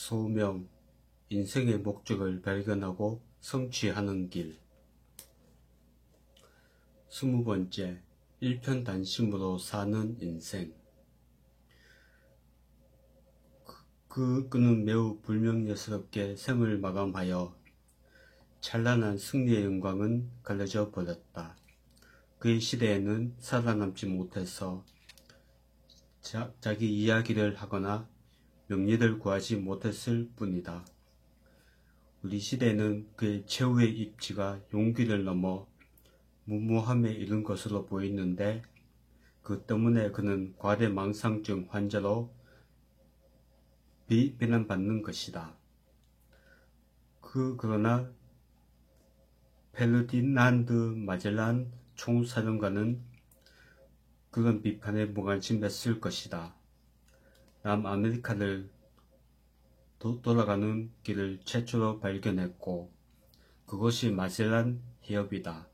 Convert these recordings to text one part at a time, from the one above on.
소명, 인생의 목적을 발견하고 성취하는 길. 20번째, 일편단심으로 사는 인생. 그는 매우 불명예스럽게 생을 마감하여 찬란한 승리의 영광은 갈라져 버렸다. 그의 시대에는 살아남지 못해서 자기 이야기를 하거나 명예를 구하지 못했을 뿐이다. 우리 시대는 그의 최후의 입지가 용기를 넘어 무모함에 이른 것으로 보이는데, 그 때문에 그는 과대망상증 환자로 비난받는 것이다. 그러나 페르디난드 마젤란 총사령관은 그런 비판에 무관심했을 것이다. 남아메리카를 돌아가는 길을 최초로 발견했고, 그것이 마젤란 해협이다.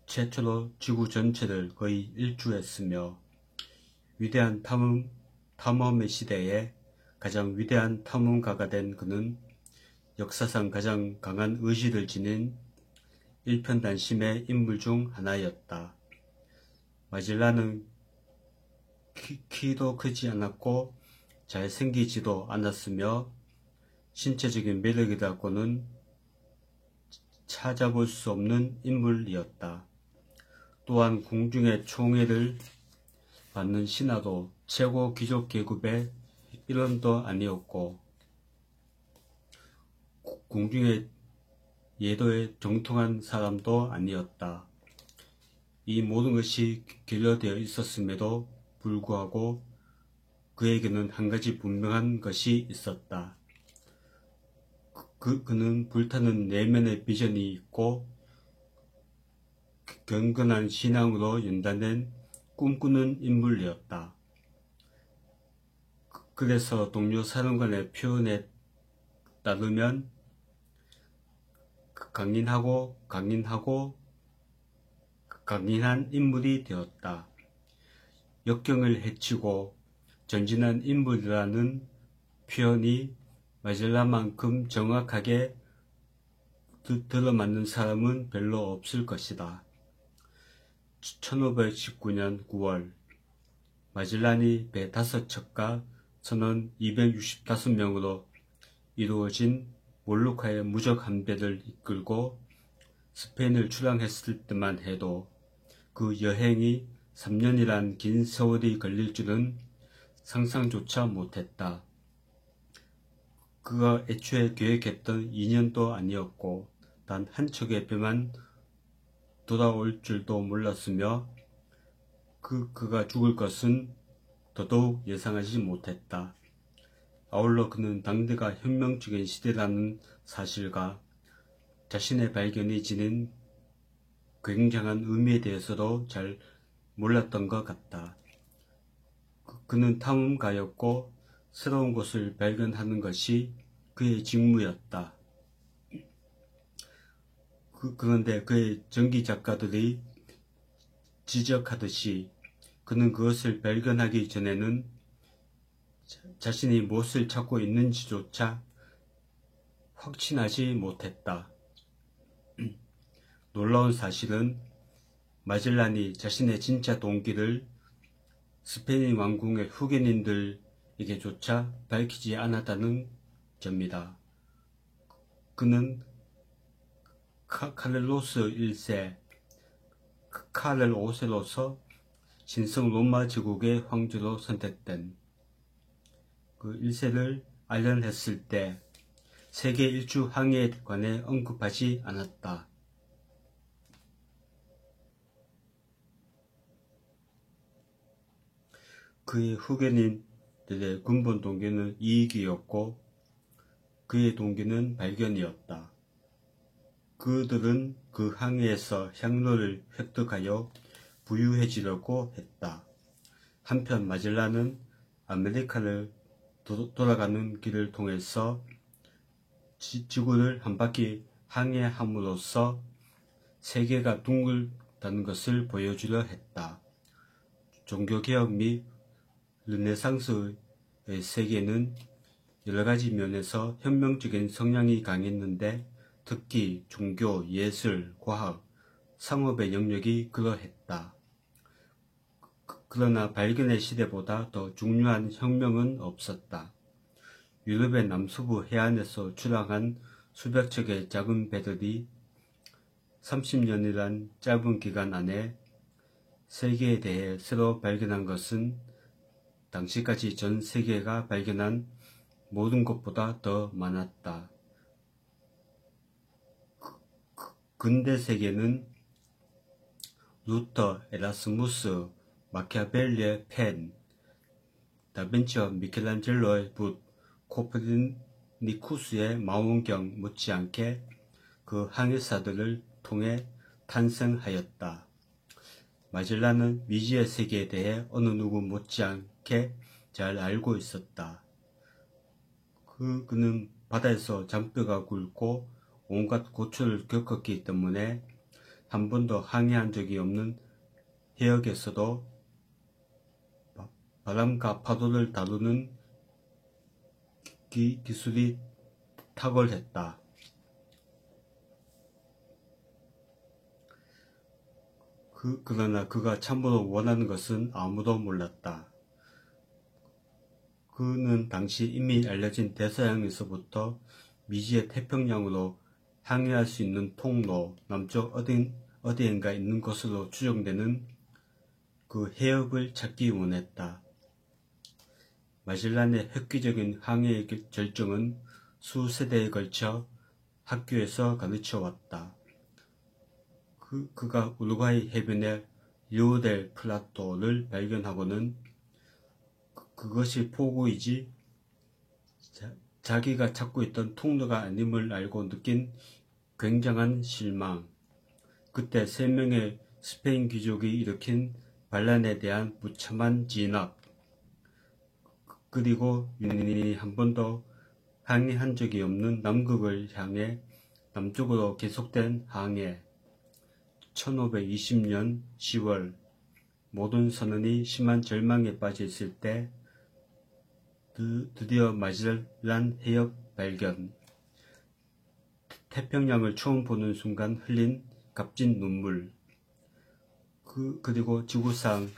최초로 지구 전체를 거의 일주했으며, 위대한 탐험의 시대에 가장 위대한 탐험가가 된 그는 역사상 가장 강한 의지를 지닌 일편단심의 인물 중 하나였다. 마젤란은 키도 크지 않았고 잘생기지도 않았으며 신체적인 매력이라고는 찾아볼 수 없는 인물이었다. 또한 궁중의 총애를 받는 신하도 최고 귀족 계급의 일원도 아니었고, 궁중의 예도에 정통한 사람도 아니었다. 이 모든 것이 결여되어 있었음에도 불구하고 그에게는 한 가지 분명한 것이 있었다. 그는 불타는 내면의 비전이 있고 경건한 신앙으로 연단된 꿈꾸는 인물이었다. 그래서 동료 사령관의 표현에 따르면 강인한 인물이 되었다. 역경을 헤치고 전진한 인물이라는 표현이 마젤란만큼 정확하게 들어맞는 사람은 별로 없을 것이다. 1519년 9월 마젤란이 배 5척과 선원 265명으로 이루어진 몰루카의 무적 함대를 이끌고 스페인을 출항했을 때만 해도 그 여행이 3년이란 긴 세월이 걸릴 줄은 상상조차 못했다. 그가 애초에 계획했던 2년도 아니었고 단 한 척의 배만 돌아올 줄도 몰랐으며 그가 죽을 것은 더더욱 예상하지 못했다. 아울러 그는 당대가 혁명적인 시대라는 사실과 자신의 발견이 지닌 굉장한 의미에 대해서도 잘 몰랐던 것 같다. 그는 탐험가였고 새로운 곳을 발견하는 것이 그의 직무였다. 그런데 그의 전기작가들이 지적하듯이 그는 그것을 발견하기 전에는 자신이 무엇을 찾고 있는지조차 확신하지 못했다. 놀라운 사실은 마젤란이 자신의 진짜 동기를 스페인 왕궁의 후계인들에게조차 밝히지 않았다는 점이다. 그는 카를로스 1세, 카를 5세로서 신성 로마 제국의 황제로 선택된 그 1세를 알련했을 때 세계 일주 항해에 관해 언급하지 않았다. 그의 후계인들의 근본 동기는 이익이었고 그의 동기는 발견이었다. 그들은 그 항해에서 향로를 획득하여 부유해지려고 했다. 한편 마젤란은 아메리카를 돌아가는 길을 통해서 지구를 한 바퀴 항해함으로써 세계가 둥글다는 것을 보여주려 했다. 종교개혁 및 르네상스의 세계는 여러가지 면에서 혁명적인 성향이 강했는데 특히 종교, 예술, 과학, 상업의 영역이 그러했다. 그러나 발견의 시대보다 더 중요한 혁명은 없었다. 유럽의 남서부 해안에서 출항한 수백 척의 작은 배들이 30년이란 짧은 기간 안에 세계에 대해 새로 발견한 것은 당시까지 전 세계가 발견한 모든 것보다 더 많았다. 근대 세계는 루터, 에라스무스, 마키아벨리의 펜, 다빈치와 미켈란젤로의 붓, 코퍼니쿠스의 망원경 못지않게 그 항해사들을 통해 탄생하였다. 마젤란은 미지의 세계에 대해 어느 누구 못지않게 잘 알고 있었다. 그는 바다에서 잔뼈가 굵고 온갖 고초를 겪었기 때문에 한 번도 항해한 적이 없는 해역에서도 바람과 파도를 다루는 기술이 탁월했다. 그러나 그가 참으로 원하는 것은 아무도 몰랐다. 그는 당시 이미 알려진 대서양에서부터 미지의 태평양으로 항해할 수 있는 통로, 남쪽 어디엔가 있는 것으로 추정되는 그 해역을 찾기 원했다. 마젤란의 획기적인 항해의 절정은 수세대에 걸쳐 학교에서 가르쳐왔다. 그가 우루과이 해변의 리오델 플라토를 발견하고는 그것이 포구이지 자기가 찾고 있던 통로가 아님을 알고 느낀 굉장한 실망. 그때 3명의 스페인 귀족이 일으킨 반란에 대한 무참한 진압, 그리고 유난히 한 번도 항해한 적이 없는 남극을 향해 남쪽으로 계속된 항해. 1520년 10월 모든 선원이 심한 절망에 빠져 있을 때 드디어 마젤란 해역 발견. 태평양을 처음 보는 순간 흘린 값진 눈물. 그리고 지구상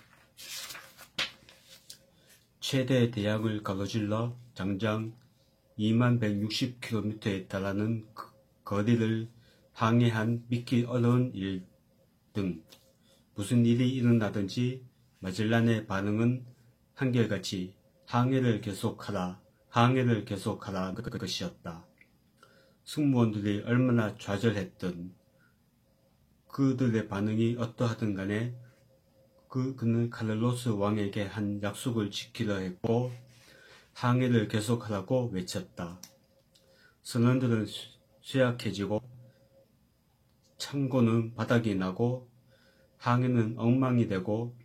최대의 대양을 가로질러 장장 2160km에 달하는 거리를 항해한 믿기 어려운 일 등 무슨 일이 일어나든지 마젤란의 반응은 한결같이 항해를 계속하라, 항해를 계속하라 것이었다. 승무원들이 얼마나 좌절했든 그들의 반응이 어떠하든 간에 그는 카를로스 왕에게 한 약속을 지키려 했고 항해를 계속하라고 외쳤다. 선원들은 쇠약해지고 창고는 바닥이 나고 항해는 엉망이 되고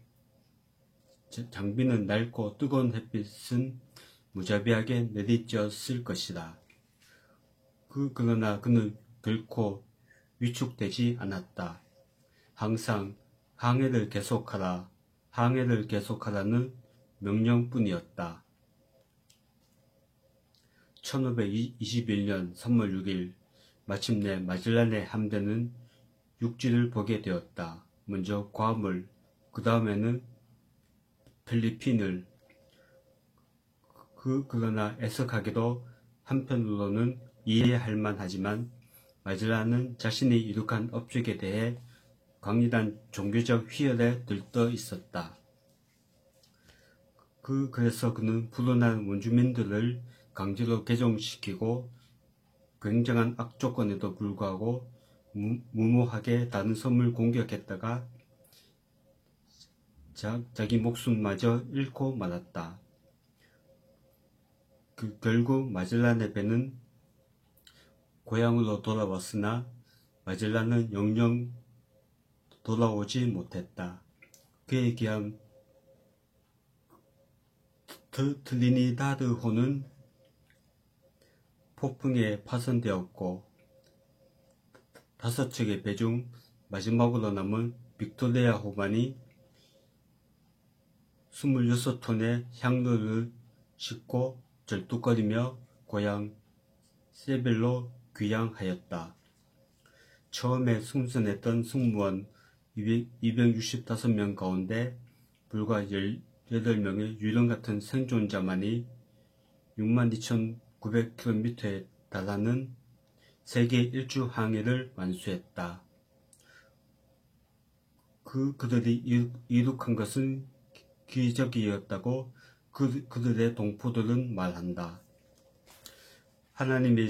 장비는 낡고 뜨거운 햇빛은 무자비하게 내리쬐었을 것이다. 그러나 그는 결코 위축되지 않았다. 항상 항해를 계속하라, 항해를 계속하라는 명령뿐이었다. 1521년 3월 6일 마침내 마젤란의 함대는 육지를 보게 되었다. 먼저 괌을, 그 다음에는 필리핀을. 그러나 애석하게도 한편으로는 이해할 만하지만 마젤란은 자신이 이룩한 업적에 대해 강렬한 종교적 희열에 들떠 있었다. 그래서 그는 불운한 원주민들을 강제로 개종시키고 굉장한 악조건에도 불구하고 무모하게 다른 섬을 공격했다가 자기 목숨마저 잃고 말았다. 결국 마젤란의 배는 고향으로 돌아왔으나 마젤란은 영영 돌아오지 못했다. 그에 기한 트리니다드호는 폭풍에 파손되었고 5척의 배 중 마지막으로 남은 빅토리아호만이 26톤의 향로를 싣고 절뚝거리며 고향 세벨로 귀향하였다. 처음에 승선했던 승무원 265명 가운데 불과 18명의 유령 같은 생존자만이 62,900km에 달하는 세계 일주 항해를 완수했다. 그들이 이룩한 것은 기적이었다고 그들의 동포들은 말한다. 하나님이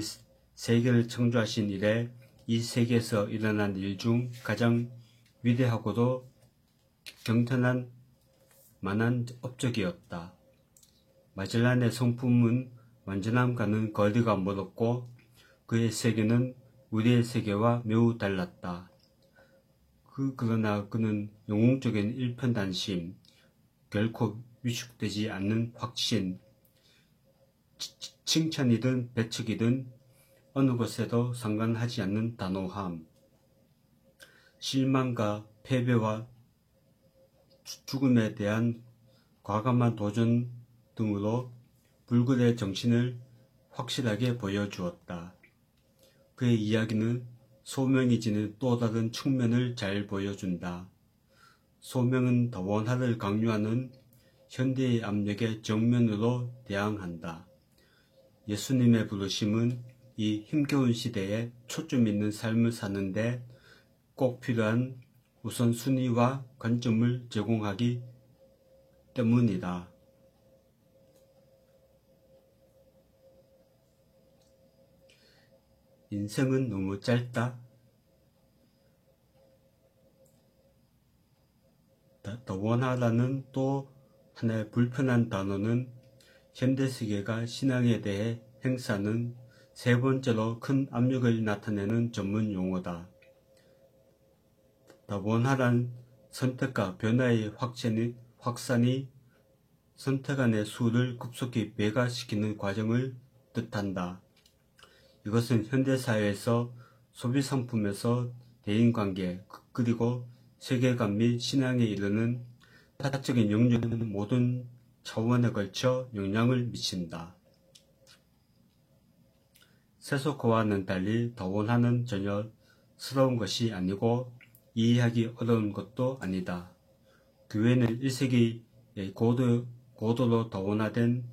세계를 창조하신 이래 이 세계에서 일어난 일 중 가장 위대하고도 경탄한 만한 업적이었다. 마젤란의 성품은 완전함과는 거리가 멀었고 그의 세계는 우리의 세계와 매우 달랐다. 그러나 그는 영웅적인 일편단심, 결코 위축되지 않는 확신, 칭찬이든 배척이든 어느 것에도 상관하지 않는 단호함, 실망과 패배와 죽음에 대한 과감한 도전 등으로 불굴의 정신을 확실하게 보여주었다. 그의 이야기는 소명이 지닌 또 다른 측면을 잘 보여준다. 소명은 다원화를 강요하는 현대의 압력에 정면으로 대항한다. 예수님의 부르심은 이 힘겨운 시대에 초점 있는 삶을 사는데 꼭 필요한 우선순위와 관점을 제공하기 때문이다. 인생은 너무 짧다. 다원하라는 또 하나의 불편한 단어는 현대세계가 신앙에 대해 행사하는 세 번째로 큰 압력을 나타내는 전문 용어다. 다원하란 선택과 변화의 확산이 선택안의 수를 급속히 배가시키는 과정을 뜻한다. 이것은 현대사회에서 소비상품에서 대인관계 그리고 세계관 및 신앙에 이르는 사적인 영역의 모든 차원에 걸쳐 영향을 미친다. 세속화와는 달리 다원화는 전혀 새로운 것이 아니고 이해하기 어려운 것도 아니다. 교회는 1세기의 고도로 다원화된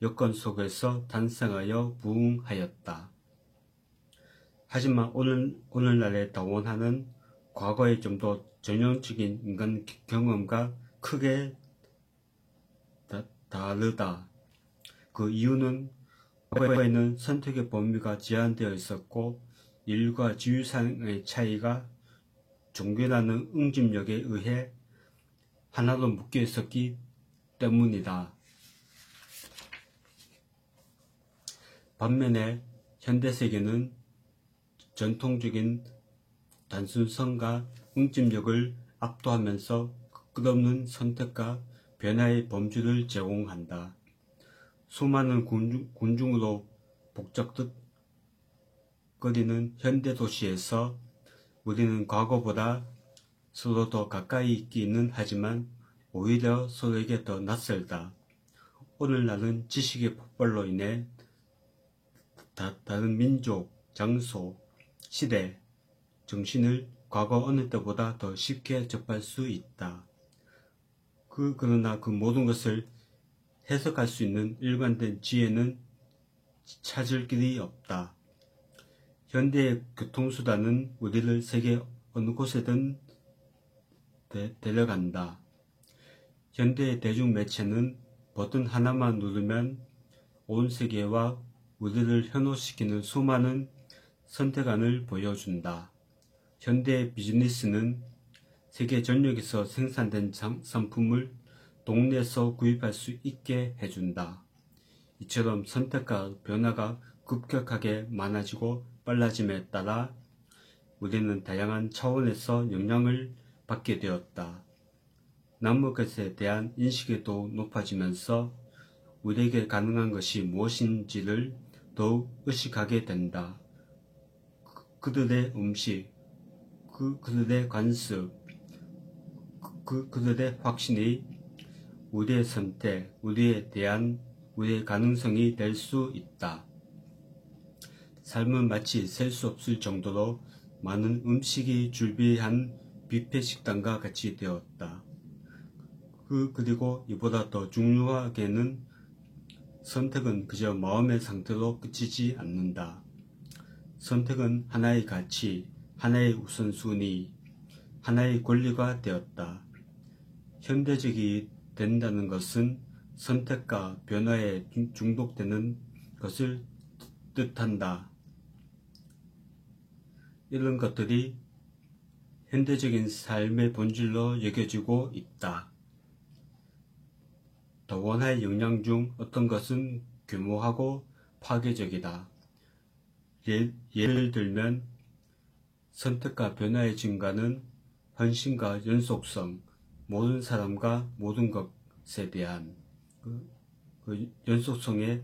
여건 속에서 탄생하여 부흥하였다. 하지만 오늘날의 다원화는 과거의 좀 더 전형적인 인간 경험과 크게 다르다. 그 이유는 과거에는 선택의 범위가 제한되어 있었고 인류가 지유상의 차이가 종교라는 응집력에 의해 하나로 묶여 있었기 때문이다. 반면에 현대세계는 전통적인 단순성과 응집력을 압도하면서 끝없는 선택과 변화의 범주를 제공한다. 수많은 군중으로 복잡거리는 현대 도시에서 우리는 과거보다 서로 더 가까이 있기는 하지만 오히려 서로에게 더 낯설다. 오늘날은 지식의 폭발로 인해 다른 민족, 장소, 시대, 정신을 과거 어느 때보다 더 쉽게 접할 수 있다. 그러나 그 모든 것을 해석할 수 있는 일관된 지혜는 찾을 길이 없다. 현대의 교통수단은 우리를 세계 어느 곳에든 데려간다. 현대의 대중매체는 버튼 하나만 누르면 온 세계와 우리를 현혹시키는 수많은 선택안을 보여준다. 현대의 비즈니스는 세계 전역에서 생산된 상품을 동네에서 구입할 수 있게 해준다. 이처럼 선택과 변화가 급격하게 많아지고 빨라짐에 따라 우리는 다양한 차원에서 영향을 받게 되었다. 남의 것에 대한 인식이 더욱 높아지면서 우리에게 가능한 것이 무엇인지를 더욱 의식하게 된다. 그들의 음식, 그들의 관습, 그들의 확신이 우리의 선택, 우리의 가능성이 될 수 있다. 삶은 마치 셀 수 없을 정도로 많은 음식이 줄비한 뷔페 식당과 같이 되었다. 그리고 이보다 더 중요하게는 선택은 그저 마음의 상태로 그치지 않는다. 선택은 하나의 가치, 하나의 우선순위, 하나의 권리가 되었다. 현대적이 된다는 것은 선택과 변화에 중독되는 것을 뜻한다. 이런 것들이 현대적인 삶의 본질로 여겨지고 있다. 다원화의 역량 중 어떤 것은 규모하고 파괴적이다. 예를 들면 선택과 변화의 증가는 헌신과 연속성, 모든 사람과 모든 것에 대한 그 연속성의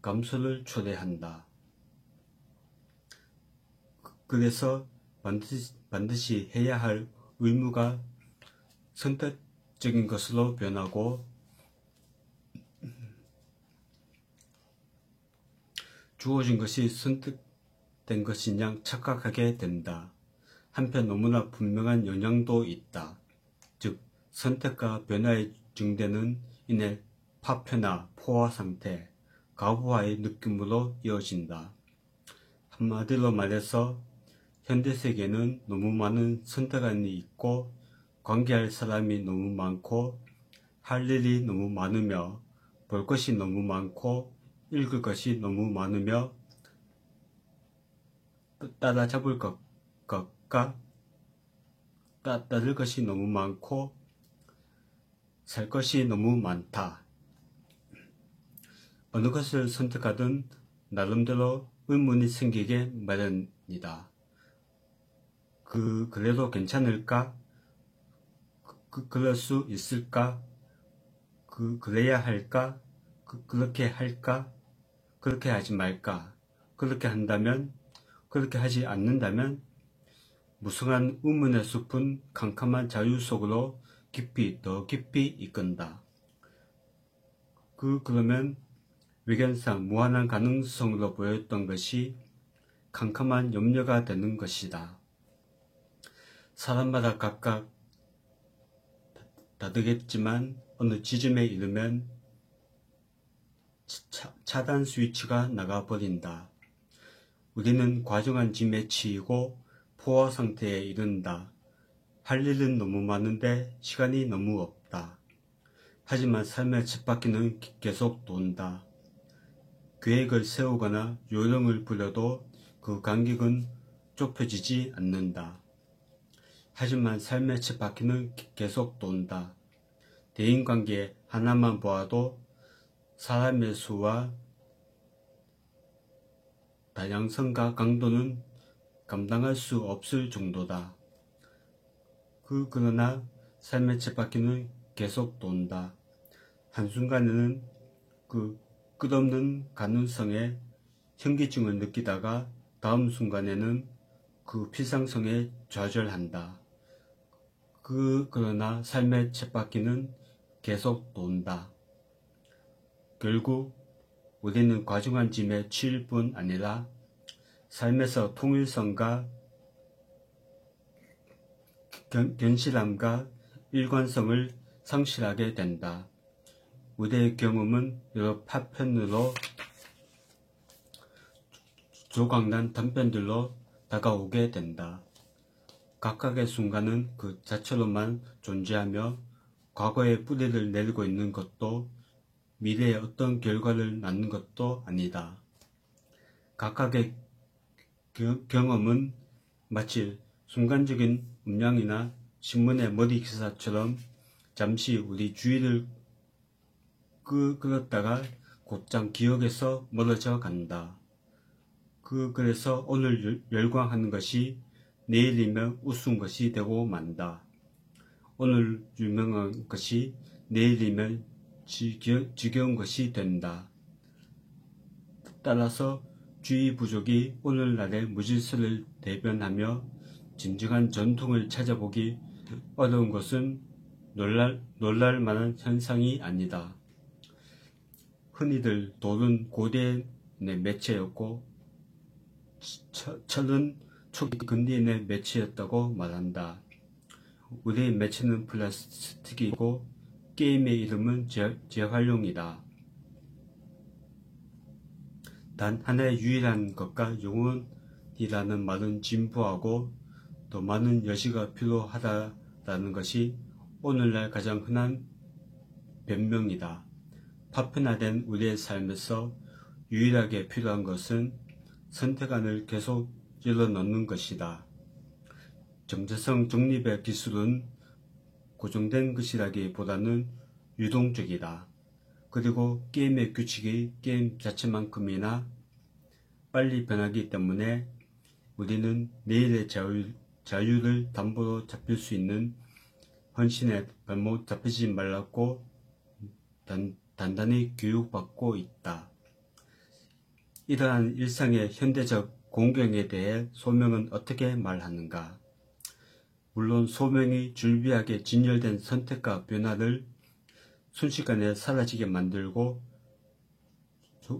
감소를 초래한다. 그래서 반드시 해야 할 의무가 선택적인 것으로 변하고 주어진 것이 선택된 것인 양 착각하게 된다. 한편 너무나 분명한 영향도 있다. 즉 선택과 변화의 증대는 이내 파편화, 포화 상태, 가부화의 느낌으로 이어진다. 한마디로 말해서 현대세계는 너무 많은 선택안이 있고 관계할 사람이 너무 많고 할 일이 너무 많으며 볼 것이 너무 많고 읽을 것이 너무 많으며 따라잡을 것과 따를 것이 너무 많고 살 것이 너무 많다. 어느 것을 선택하든 나름대로 의문이 생기게 마련이다. 그래도 괜찮을까? 그럴 수 있을까? 그래야 할까? 그렇게 할까? 그렇게 하지 말까? 그렇게 한다면? 그렇게 하지 않는다면? 무성한 의문의 숲은 캄캄한 자유 속으로 더 깊이 이끈다. 그러면 외견상 무한한 가능성으로 보였던 것이 캄캄한 염려가 되는 것이다. 사람마다 각각 다르겠지만 어느 지점에 이르면 차단 스위치가 나가버린다. 우리는 과정한 짐에 치이고 포화 상태에 이른다. 할 일은 너무 많은데 시간이 너무 없다. 하지만 삶의 쳇바퀴는 계속 돈다. 계획을 세우거나 요령을 부려도 그 간격은 좁혀지지 않는다. 하지만 삶의 쳇바퀴는 계속 돈다. 대인관계 하나만 보아도 사람의 수와 다양성과 강도는 감당할 수 없을 정도다. 그러나 삶의 쳇바퀴는 계속 돈다. 한순간에는 그 끝없는 가능성에 현기증을 느끼다가 다음 순간에는 그 필상성에 좌절한다. 그러나 삶의 쳇바퀴는 계속 돈다. 결국 우리는 과중한 짐에 치일 뿐 아니라 삶에서 통일성과 견실함과 일관성을 상실하게 된다. 우리의 경험은 여러 파편으로 조각난 단편들로 다가오게 된다. 각각의 순간은 그 자체로만 존재하며 과거에 뿌리를 내리고 있는 것도 미래에 어떤 결과를 낳는 것도 아니다. 각각의 경험은 마치 순간적인 음량이나 신문의 머리 기사처럼 잠시 우리 주의를 끌었다가 곧장 기억에서 멀어져 간다. 그래서 오늘 열광하는 것이 내일이면 우스운 것이 되고 만다. 오늘 유명한 것이 내일이면 지겨운 것이 된다. 따라서 주의 부족이 오늘날의 무질서를 대변하며 진정한 전통을 찾아보기 어려운 것은 놀랄 만한 현상이 아니다. 흔히들 돌은 고대의 매체였고 철은 초기 근대인의 매체였다고 말한다. 우리의 매체는 플라스틱이고 게임의 이름은 재활용이다. 단 하나의 유일한 것과 영혼이라는 말은 진부하고 더 많은 여시가 필요하다라는 것이 오늘날 가장 흔한 변명이다. 파편화된 우리의 삶에서 유일하게 필요한 것은 선택안을 계속 열어넣는 것이다. 정체성 정립의 기술은 고정된 것이라기보다는 유동적이다. 그리고 게임의 규칙이 게임 자체만큼이나 빨리 변하기 때문에 우리는 내일의 자유를 담보로 잡힐 수 있는 헌신에 발목 잡히지 말라고 단단히 교육받고 있다. 이러한 일상의 현대적 공경에 대해 소명은 어떻게 말하는가? 물론 소명이 줄비하게 진열된 선택과 변화를 순식간에 사라지게 만들고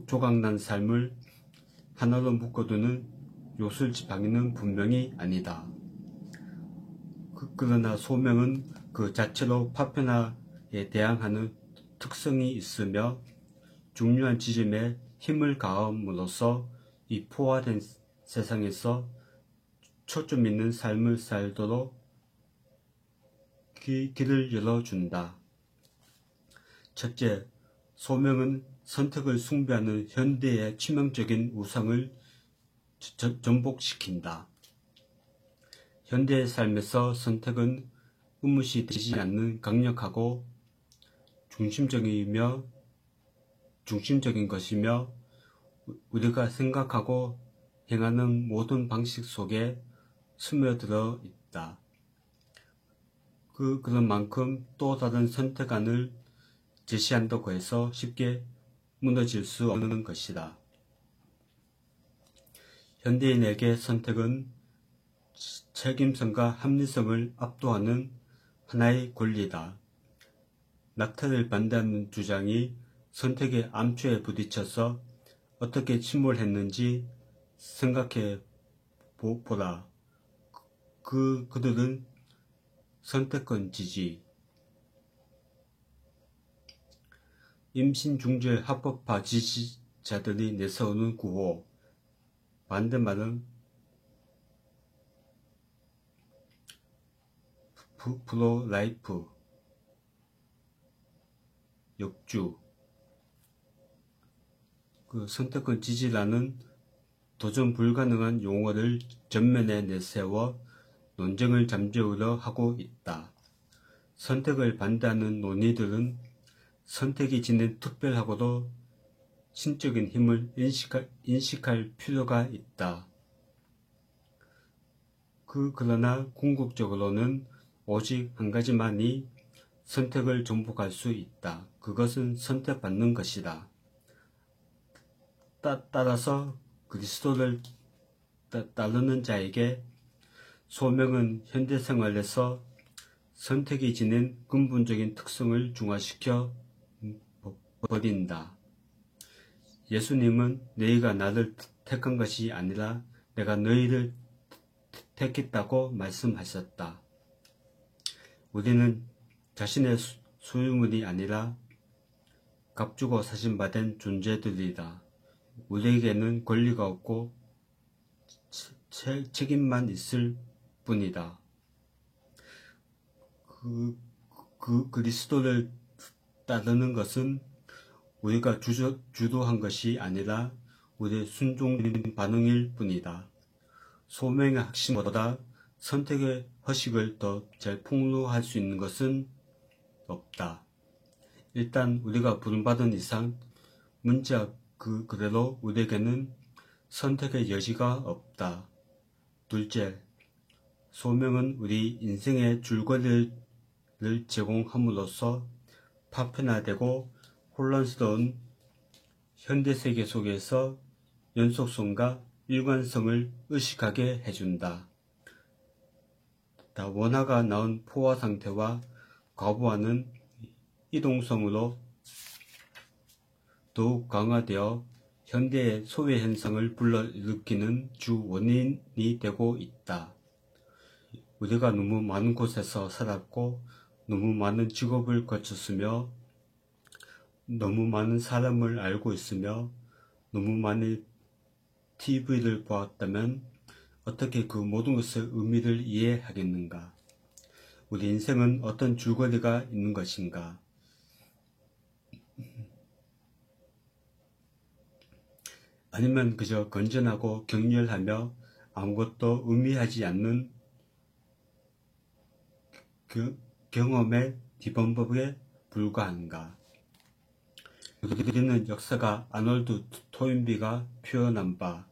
조각난 삶을 하나로 묶어두는 요술지팡이는 분명히 아니다. 그러나 소명은 그 자체로 파편화에 대항하는 특성이 있으며 중요한 지점에 힘을 가함으로써 이 포화된 세상에서 초점 있는 삶을 살도록 길을 열어준다. 첫째, 소명은 선택을 숭배하는 현대의 치명적인 우상을 전복시킨다. 현대의 삶에서 선택은 의무시 되지 않는 강력하고 중심적인 것이며 우리가 생각하고 행하는 모든 방식 속에 스며들어 있다. 그런 만큼 또 다른 선택안을 제시한다고 해서 쉽게 무너질 수 없는 것이다. 현대인에게 선택은 책임성과 합리성을 압도하는 하나의 권리다. 낙태를 반대하는 주장이 선택의 암초에 부딪혀서 어떻게 침몰했는지 생각해 보라. 그들은 선택권 지지, 임신중절 합법화 지지자들이 내세우는 구호, 반대말은 프로라이프, 역주, 선택권 지지라는 도전 불가능한 용어를 전면에 내세워 논쟁을 잠재우려 하고 있다. 선택을 반대하는 논의들은 선택이 지닌 특별하고도 신적인 힘을 인식할 필요가 있다. 그러나 궁극적으로는 오직 한 가지만이 선택을 전복할 수 있다. 그것은 선택받는 것이다. 따라서 그리스도를 따르는 자에게 소명은 현대생활에서 선택이 지닌 근본적인 특성을 중화시켜 버린다. 예수님은 너희가 나를 택한 것이 아니라 내가 너희를 택했다고 말씀하셨다. 우리는 자신의 소유물이 아니라 값주고 사신받은 존재들이다. 우리에게는 권리가 없고 책임만 있을 뿐이다. 그리스도를 따르는 것은 우리가 주도한 것이 아니라 우리의 순종적인 반응일 뿐이다. 소명의 핵심보다 선택의 허식을 더 잘 폭로할 수 있는 것은 없다. 일단 우리가 부름받은 이상 문자 그대로 우리에게는 선택의 여지가 없다. 둘째, 소명은 우리 인생의 줄거리를 제공함으로써 파편화되고 혼란스러운 현대세계 속에서 연속성과 일관성을 의식하게 해준다. 원화가 나온 포화 상태와 과부하는 이동성으로 더욱 강화되어 현대의 소외 현상을 불러일으키는 주 원인이 되고 있다. 우리가 너무 많은 곳에서 살았고 너무 많은 직업을 거쳤으며 너무 많은 사람을 알고 있으며 너무 많이 TV를 보았다면 어떻게 그 모든 것의 의미를 이해하겠는가? 우리 인생은 어떤 줄거리가 있는 것인가? 아니면 그저 건전하고 격렬하며 아무것도 의미하지 않는 그 경험의 뒤범벅에 불과한가? 우리는 역사가 아놀드 토인비가 표현한 바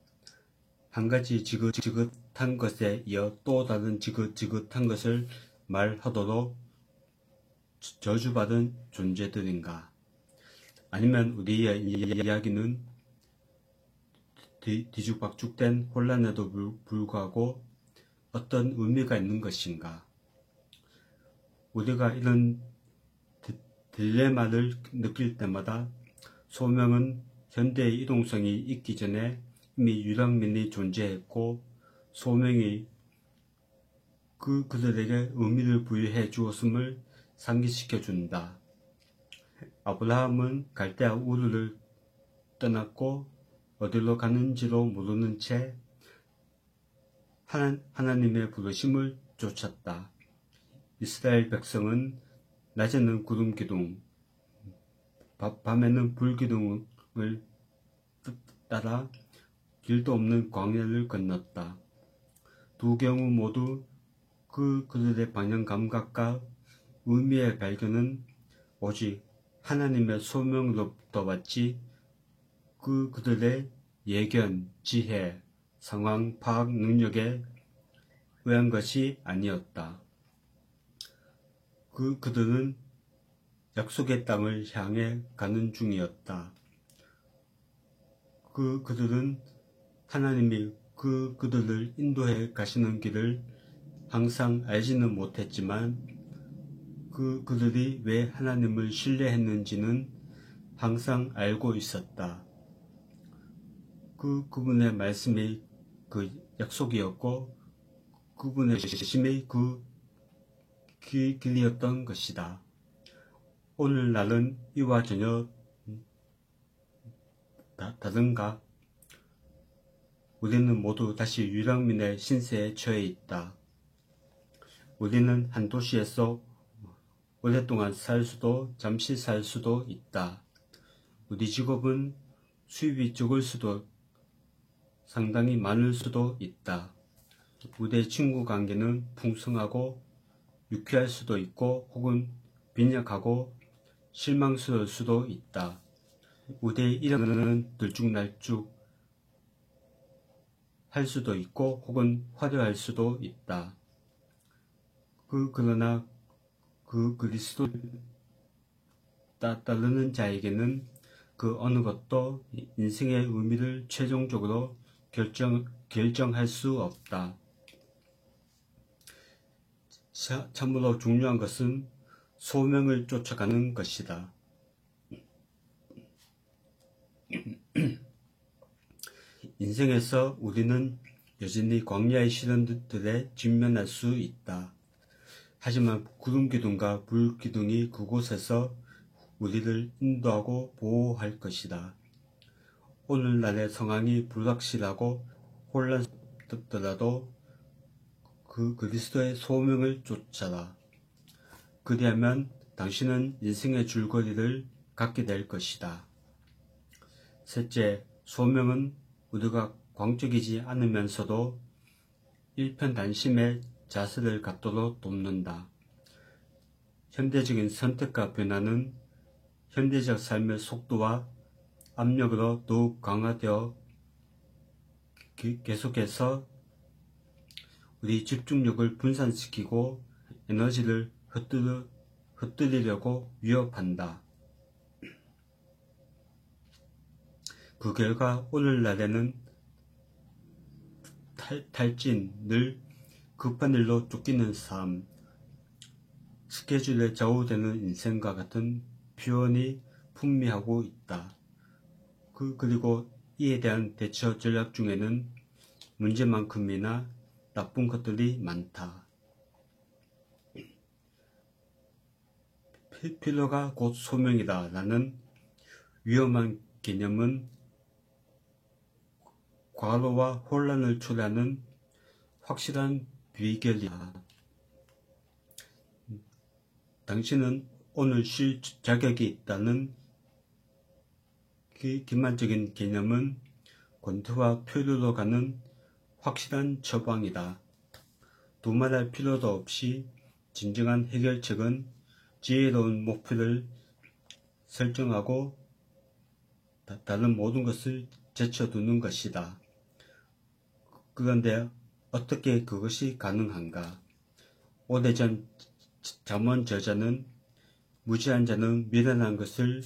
한 가지 지긋지긋한 것에 이어 또 다른 지긋지긋한 것을 말하도록 저주받은 존재들인가? 아니면 우리의 이야기는 뒤죽박죽된 혼란에도 불구하고 어떤 의미가 있는 것인가? 우리가 이런 딜레마를 느낄 때마다 소명은 현대의 이동성이 있기 전에 이미 유랑민이 존재했고 소명이 그들에게 의미를 부여해 주었음을 상기시켜 준다. 아브라함은 갈대아 우르를 떠났고 어디로 가는지도 모르는 채 하나님의 부르심을 쫓았다. 이스라엘 백성은 낮에는 구름 기둥, 밤에는 불 기둥을 따라 길도 없는 광야를 건넜다. 두 경우 모두 그들의 방향 감각과 의미의 발견은 오직 하나님의 소명으로부터 왔지 그들의 예견, 지혜, 상황 파악 능력에 의한 것이 아니었다. 그들은 약속의 땅을 향해 가는 중이었다. 그들은 하나님이 그들을 인도해 가시는 길을 항상 알지는 못했지만 그들이 왜 하나님을 신뢰했는지는 항상 알고 있었다. 그분의 말씀이 그 약속이었고 그분의 지심이 그 길이었던 것이다. 오늘날은 이와 전혀 다른가? 우리는 모두 다시 유랑민의 신세에 처해 있다. 우리는 한 도시에서 오랫동안 살 수도 잠시 살 수도 있다. 우리 직업은 수입이 적을 수도 상당히 많을 수도 있다. 우리의 친구 관계는 풍성하고 유쾌할 수도 있고 혹은 빈약하고 실망스러울 수도 있다. 우리의 일은 들쭉날쭉 할 수도 있고 혹은 화려할 수도 있다. 그러나 그리스도 따르는 자에게는 그 어느 것도 인생의 의미를 최종적으로 결정할 수 없다. 참으로 중요한 것은 소명을 쫓아가는 것이다. 인생에서 우리는 여전히 광야의 시련들에 직면할 수 있다. 하지만 구름기둥과 불기둥이 그곳에서 우리를 인도하고 보호할 것이다. 오늘날의 상황이 불확실하고 혼란스럽더라도 그리스도의 소명을 쫓아라. 그리하면 당신은 인생의 줄거리를 갖게 될 것이다. 셋째, 소명은 우리가 광적이지 않으면서도 일편단심의 자세를 갖도록 돕는다. 현대적인 선택과 변화는 현대적 삶의 속도와 압력으로 더욱 강화되어 계속해서 우리 집중력을 분산시키고 에너지를 흩뜨리려고 위협한다. 그 결과 오늘날에는 탈진, 늘 급한 일로 쫓기는 삶, 스케줄에 좌우되는 인생과 같은 표현이 풍미하고 있다. 그리고 이에 대한 대처 전략 중에는 문제만큼이나 나쁜 것들이 많다. 필요가 곧 소명이다 라는 위험한 개념은 과로와 혼란을 초래하는 확실한 비결이다. 당신은 오늘 쉴 자격이 있다는 기만적인 개념은 권태와 표류로 가는 확실한 처방이다. 두말할 필요도 없이 진정한 해결책은 지혜로운 목표를 설정하고 다른 모든 것을 제쳐두는 것이다. 그런데 어떻게 그것이 가능한가? 오래전 잠언 저자는 무지한 자는 미련한 것을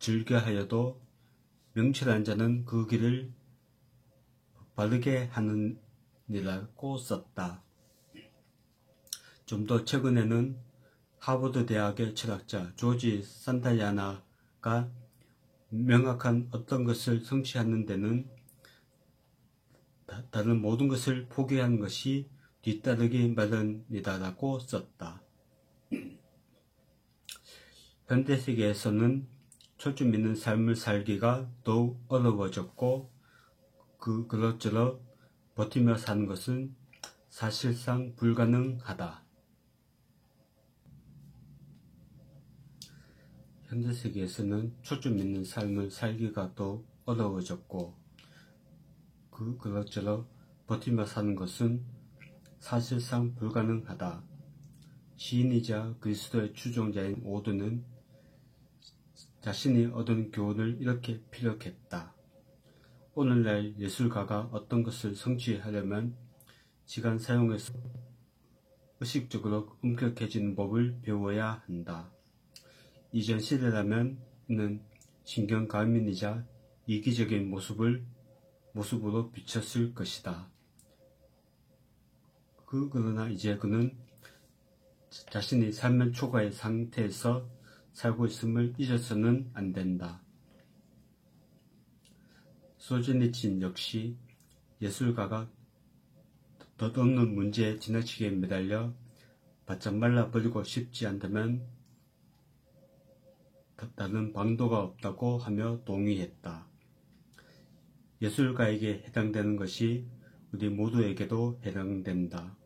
즐겨하여도 명철한 자는 그 길을 바르게 하느니라고 썼다. 좀 더 최근에는 하버드 대학의 철학자 조지 산타야나가 명확한 어떤 것을 성취하는 데는 다른 모든 것을 포기하는 것이 뒤따르기 마련이다라고 썼다. 현대세계에서는 초점 있는 삶을 살기가 더욱 어려워졌고 그럭저럭 버티며 사는 것은 사실상 불가능하다. 현대세계에서는 초점 있는 삶을 살기가 더욱 어려워졌고 그럭저럭 버티며 사는 것은 사실상 불가능하다. 시인이자 그리스도의 추종자인 오드는 자신이 얻은 교훈을 이렇게 피력했다. 오늘날 예술가가 어떤 것을 성취하려면 시간 사용해서 의식적으로 엄격해지는 법을 배워야 한다. 이전 시대라면 이는 신경과민이자 이기적인 모습으로 비쳤을 것이다. 그러나 이제 그는 자신이 삶의 초과의 상태에서 살고 있음을 잊어서는 안 된다. 솔제니친 역시 예술가가 덧없는 문제에 지나치게 매달려 바짝 말라버리고 싶지 않다면 다른 방도가 없다고 하며 동의했다. 예술가에게 해당되는 것이 우리 모두에게도 해당된다.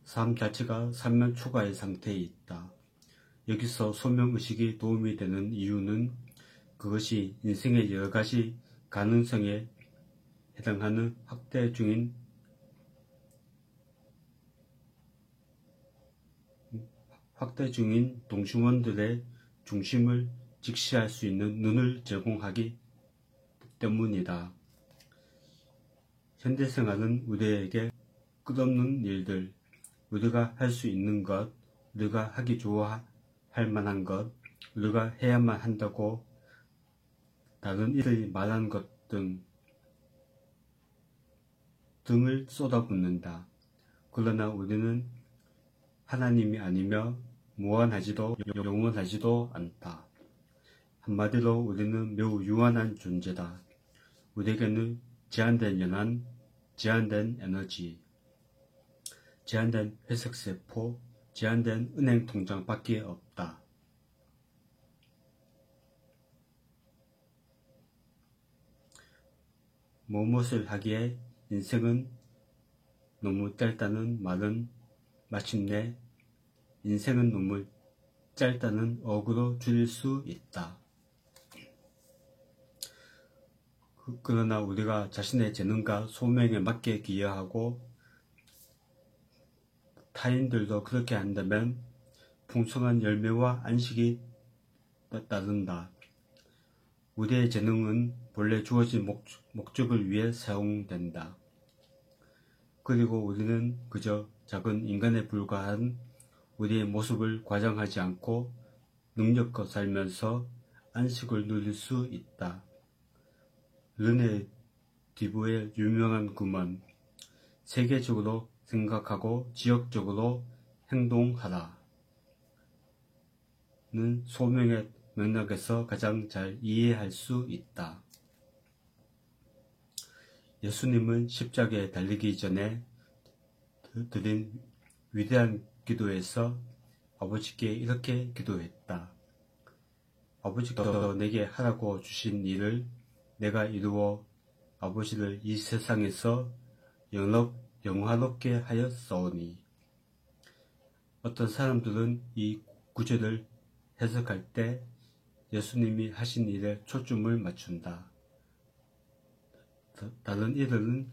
삶 자체가 삶의 초과의 상태에 있다. 여기서 소명의식이 도움이 되는 이유는 그것이 인생의 여러가지 가능성에 해당하는 확대 중인 동심원들의 중심을 직시할 수 있는 눈을 제공하기 때문이다. 현대생활은 우리에게 끝없는 일들, 우리가 할 수 있는 것, 우리가 하기 좋아할 만한 것, 우리가 해야만 한다고 다른 이들이 말하는 것 등을 쏟아붓는다. 그러나 우리는 하나님이 아니며 무한하지도 영원하지도 않다. 한마디로 우리는 매우 유한한 존재다. 우리에게는 제한된 연한, 제한된 에너지, 제한된 회색세포, 제한된 은행 통장밖에 없다. 무엇을 하기에 인생은 너무 짧다는 말은 마침내 인생은 너무 짧다는 어구로 줄일 수 있다. 그러나 우리가 자신의 재능과 소명에 맞게 기여하고 타인들도 그렇게 한다면 풍성한 열매와 안식이 따른다. 우리의 재능은 본래 주어진 목적을 위해 사용된다. 그리고 우리는 그저 작은 인간에 불과한 우리의 모습을 과장하지 않고 능력껏 살면서 안식을 누릴 수 있다. 르네 디브의 유명한 구문, 세계적으로 생각하고 지역적으로 행동하라 는 소명의 맥락에서 가장 잘 이해할 수 있다. 예수님은 십자가에 달리기 전에 드린 위대한 기도에서 아버지께 이렇게 기도했다. 아버지께서 내게 하라고 주신 일을 내가 이루어 아버지를 이 세상에서 영화롭게 하였사오니. 어떤 사람들은 이 구절을 해석할 때 예수님이 하신 일에 초점을 맞춘다. 다른 이들은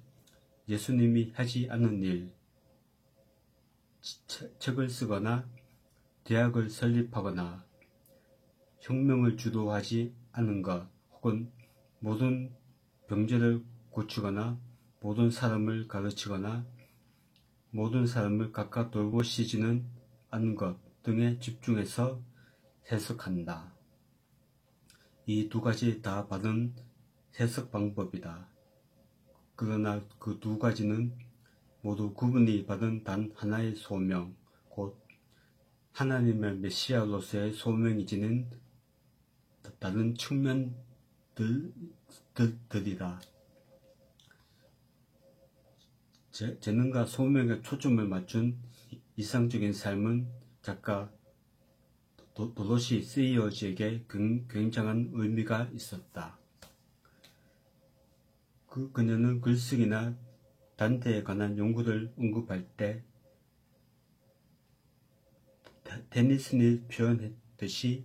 예수님이 하지 않은 일, 책을 쓰거나 대학을 설립하거나 혁명을 주도하지 않은 것, 혹은 모든 병제를 고치거나 모든 사람을 가르치거나 모든 사람을 각각 돌보시지는 않은 것 등에 집중해서 해석한다. 이 두 가지 다 바른 해석 방법이다. 그러나 그 두 가지는 모두 구분이 받은 단 하나의 소명, 곧 하나님의 메시아로서의 소명이지는 다른 측면들이다. 재능과 소명에 초점을 맞춘 이상적인 삶은 작가 도로시 세이어즈에게 굉장한 의미가 있었다. 그녀는 글쓰기나 단테에 관한 연구를 언급할 때 데니슨이 표현했듯이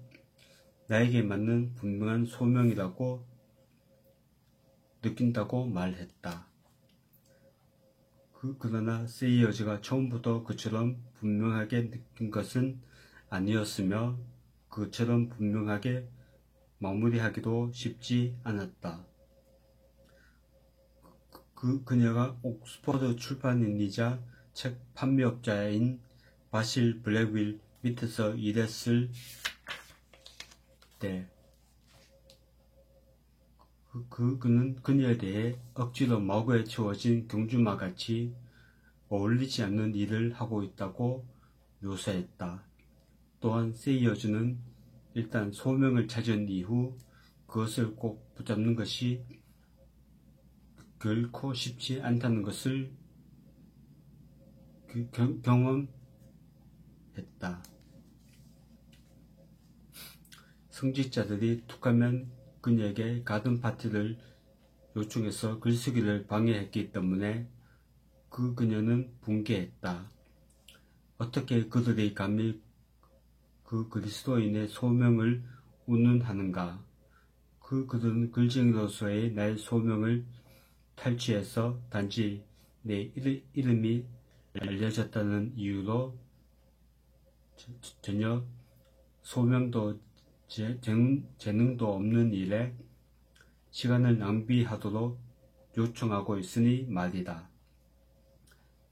나에게 맞는 분명한 소명이라고 느낀다고 말했다. 그러나 세이어즈가 처음부터 그처럼 분명하게 느낀 것은 아니었으며 그처럼 분명하게 마무리하기도 쉽지 않았다. 그녀가 옥스퍼드 출판인이자 책 판매업자인 바실 블랙윌 밑에서 일했을 때 그는 그녀에 대해 억지로 마구에 채워진 경주마같이 어울리지 않는 일을 하고 있다고 묘사했다. 또한 세이어즈는 일단 소명을 찾은 이후 그것을 꼭 붙잡는 것이 결코 쉽지 않다는 것을 경험했다. 성직자들이 툭하면 그녀에게 가든 파티를 요청해서 글쓰기를 방해했기 때문에 그녀는 붕괴했다. 어떻게 그들이 감히 그 그리스도인의 소명을 운운하는가? 그들은 글쟁이로서의 나의 소명을 탈취해서 단지 내 이름이 알려졌다는 이유로 전혀 소명도 재능도 없는 일에 시간을 낭비하도록 요청하고 있으니 말이다.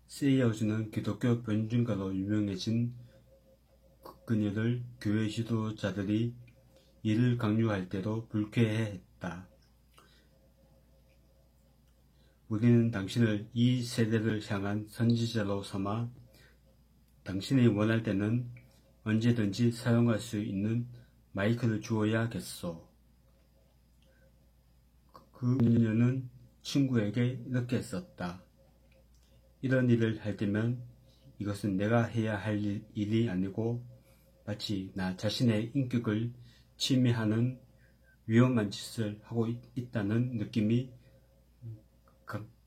세이어즈는 기독교 변증가로 유명해진 그녀를 교회 지도자들이 이를 강요할 때도 불쾌해했다. 우리는 당신을 이 세대를 향한 선지자로 삼아 당신이 원할 때는 언제든지 사용할 수 있는 마이크를 주어야겠소. 그녀는 친구에게 이렇게 썼다. 이런 일을 할 때면 이것은 내가 해야 할 일이 아니고 마치 나 자신의 인격을 침해하는 위험한 짓을 하고 있다는 느낌이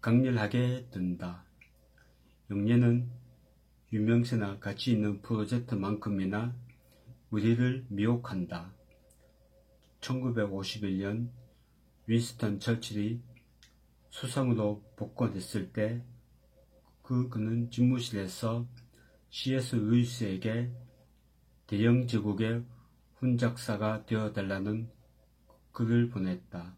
강렬하게 든다. 영예는 유명세나 가치 있는 프로젝트만큼이나 우리를 미혹한다. 1951년 윈스턴 처칠이 수상으로 복권했을 때 그는 집무실에서 C.S. 루이스에게 대영 제국의 훈작사가 되어달라는 글을 보냈다.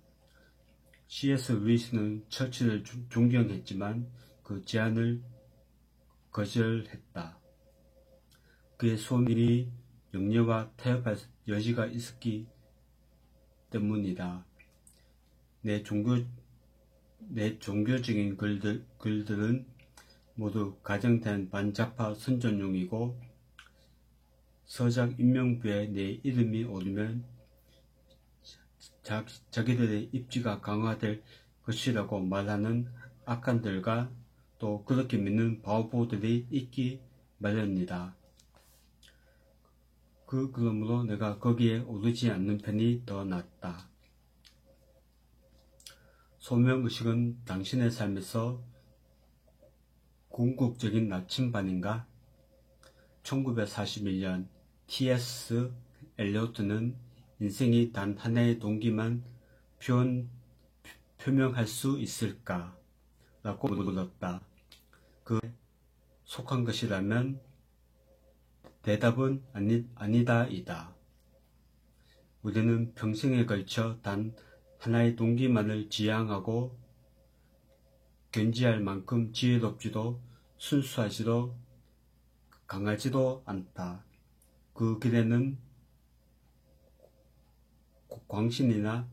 C.S. 루이스는 처칠을 존경했지만 그 제안을 거절했다. 그의 소명이 영예와 타협할 여지가 있었기 때문이다. 내 종교적인 글들은 모두 가정된 반자파 선전용이고 서작 임명부에 내 이름이 오르면 자기들의 입지가 강화될 것이라고 말하는 악한들과 또 그렇게 믿는 바보들이 있기 마련이다. 그러므로 내가 거기에 오르지 않는 편이 더 낫다. 소명의식은 당신의 삶에서 궁극적인 나침반인가? 1941년 T.S. 엘리어트는 인생이 단 하나의 동기만 표명할 수 있을까? 라고 물었다. 그에 속한 것이라면 대답은 아니다이다. 우리는 평생에 걸쳐 단 하나의 동기만을 지향하고 견지할 만큼 지혜롭지도 순수하지도 강하지도 않다. 그 길에는 광신이나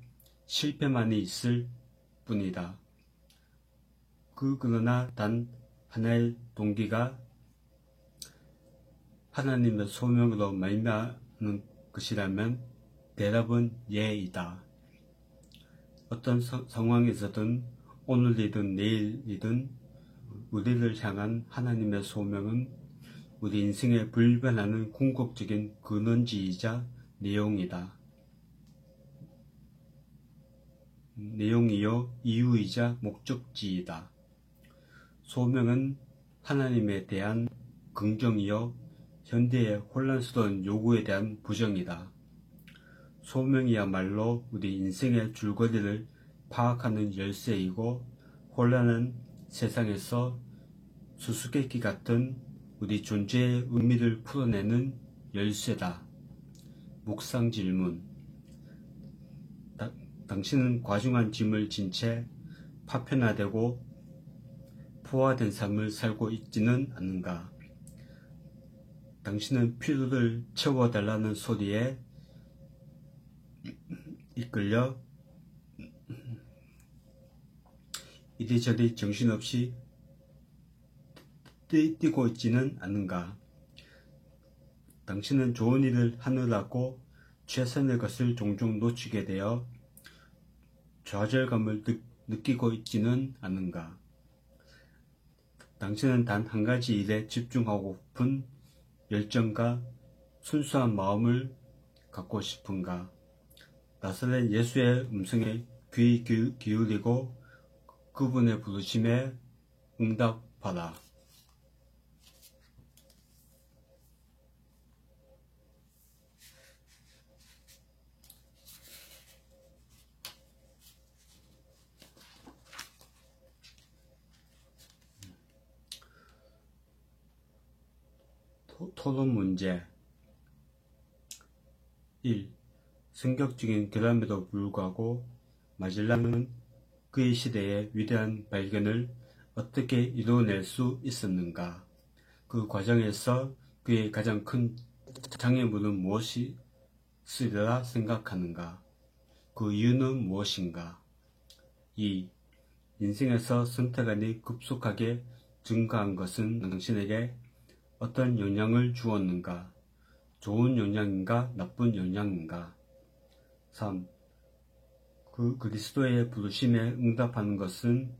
실패만이 있을 뿐이다. 그러나 단 하나의 동기가 하나님의 소명으로 말미암는 것이라면 대답은 예이다. 어떤 상황에서든 오늘이든 내일이든 우리를 향한 하나님의 소명은 우리 인생에 불변하는 궁극적인 근원지이자 내용이요 이유이자 목적지이다. 소명은 하나님에 대한 긍정이요 현대의 혼란스러운 요구에 대한 부정이다. 소명이야말로 우리 인생의 줄거리를 파악하는 열쇠이고 혼란한 세상에서 수수께끼 같은 우리 존재의 의미를 풀어내는 열쇠다. 묵상 질문. 당신은 과중한 짐을 진 채 파편화되고 포화된 삶을 살고 있지는 않는가? 당신은 필요를 채워달라는 소리에 이끌려 이리저리 정신없이 뛰고 있지는 않는가? 당신은 좋은 일을 하느라고 최선의 것을 종종 놓치게 되어 좌절감을 느끼고 있지는 않는가? 당신은 단 한 가지 일에 집중하고픈 열정과 순수한 마음을 갖고 싶은가? 나사렛 예수의 음성에 귀 기울이고 그분의 부르심에 응답하라. 토론 문제 1. 성격적인 결함에도 불구하고 마젤란은 그의 시대의 위대한 발견을 어떻게 이루어낼 수 있었는가? 그 과정에서 그의 가장 큰 장애물은 무엇이으리라 생각하는가? 그 이유는 무엇인가? 2. 인생에서 선택안이 급속하게 증가한 것은 당신에게 어떤 영향을 주었는가? 좋은 영향인가? 나쁜 영향인가? 3. 그 그리스도의 부르심에 응답하는 것은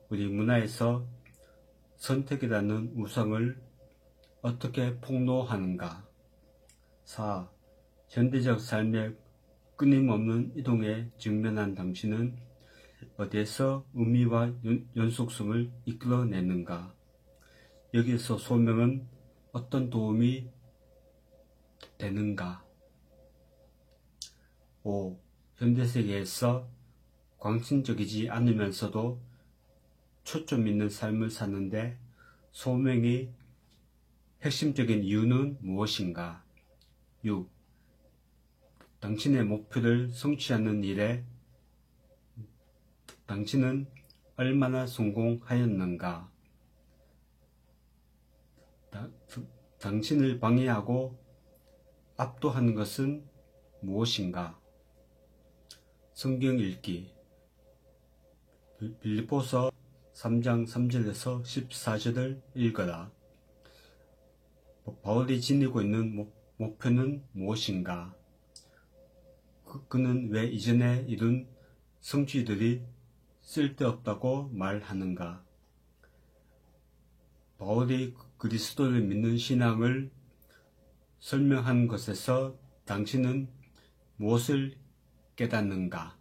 우리 문화에서 선택이라는 우상을 어떻게 폭로하는가? 4. 현대적 삶의 끊임없는 이동에 직면한 당신은 어디에서 의미와 연속성을 이끌어내는가? 여기에서 소명은 어떤 도움이 되는가? 5. 현대세계에서 광신적이지 않으면서도 초점 있는 삶을 사는데 소명의 핵심적인 이유는 무엇인가? 6. 당신의 목표를 성취하는 일에 당신은 얼마나 성공하였는가? 당신을 방해하고 압도하는 것은 무엇인가? 성경 읽기. 빌립보서 3장 3절에서 14절을 읽어라. 바울이 지니고 있는 목표는 무엇인가? 그는 왜 이전에 이룬 성취들이 쓸데없다고 말하는가? 바울이 그리스도를 믿는 신앙을 설명한 것에서 당신은 무엇을 깨닫는가?